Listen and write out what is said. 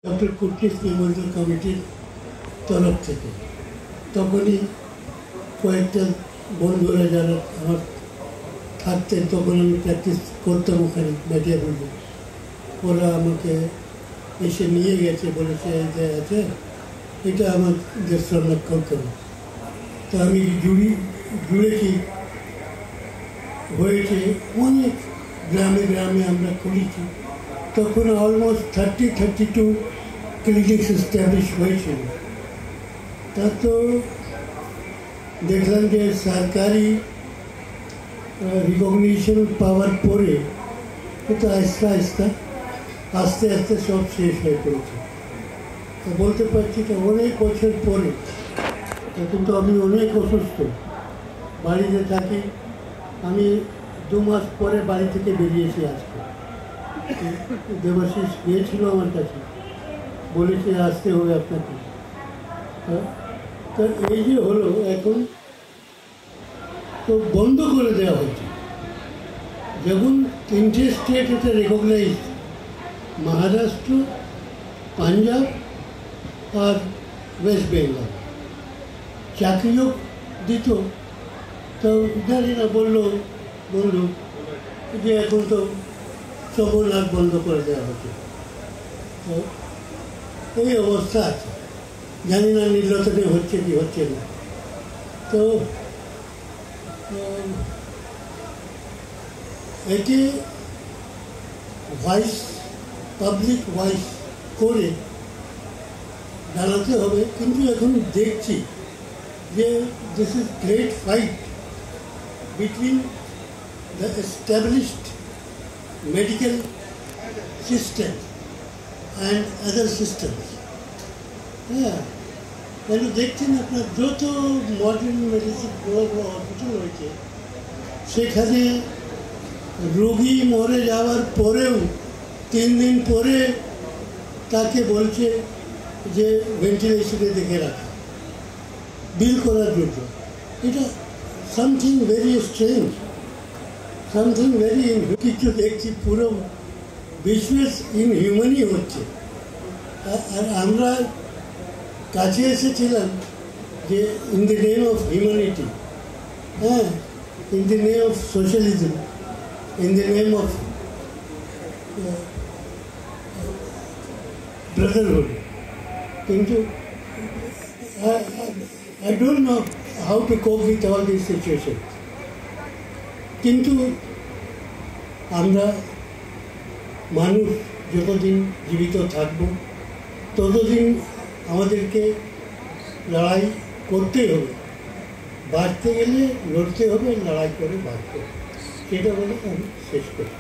Doctor কুটনিস Memorial কমিটির তরফ থেকে তখনই কয়েকটা বন্ধুরা যারা আমার থাকতেন, তখন আমি প্র্যাকটিস করতাম ওখানে মেটিয়াপুরে, ওরা আমাকে এসে নিয়ে গেছে, বলেছে যে আছে এটা আমাদের সংরক্ষণ করো। তো আমি জুড়েছি, হয়েছে অনেক গ্রামে গ্রামে আমরা খুলেছি। তখন অলমোস্ট 32 ক্লিনিক্স এস্টাবলিশ হয়েছিল। তা তো দেখলাম যে সরকারি রিকগনিশন পাওয়ার পরে তো আস্তে আস্তে সব শেষ হয়ে পড়েছে। তো বলতে পারছি তো অনেক বছর পরে, কিন্তু আমি অনেক অসুস্থ, বাড়িতে থাকি। আমি 2 মাস পরে বাড়ি থেকে বেরিয়েছি। আজকে দেবাশিস গিয়েছিল আমার কাছে, বলেছে আসতে হবে আপনাকে। তো এই যে হলো, এখন তো বন্ধ করে দেওয়া হয়েছে। যখন 3টে স্টেট এটা রেকগনাইজ, মহারাষ্ট্র, পাঞ্জাব আর ওয়েস্ট বেঙ্গল, চাকরিও দিত। তো জানি না, বললো যে এখন তো সবনাথ বন্ধ করে দেওয়া হচ্ছে। তো এই অবস্থা আছে, জানি না নির্বাচনে হচ্ছে কি হচ্ছে না। তো এটি ভয়েস, পাবলিক ভয়েস করে জানাতে হবে। কিন্তু এখন দেখছি যে this is great fight between the established medical system and other systems. হ্যাঁ, কেন দেখছেন আপনার যত মডার্ন মেডিসিন বড় বড় হসপিটাল হয়েছে, সেখানে রোগী মরে যাওয়ার পরেও 3 দিন পরে তাকে বলছে যে ভেন্টিলেশনে দেখে রাখা, বিল করার জন্য। এটা something very strange, something very কিছু দেখছি, পুরো বিজনেস ইনহিউম্যানই হচ্ছে। আর আমরা কাছে এসেছিলাম যে in the name of humanity, হ্যাঁ, in the name of socialism, in the name of brotherhood. Kintu I don't know how to cope with all these situations. Kintu আমরা মানুষ যতদিন জীবিত থাকব ততদিন আমাদেরকে লড়াই করতে হবে, বাঁচতে গেলে লড়তে হবে, লড়াই করে বাঁচতে হবে। সেটা বলে আমি শেষ করি।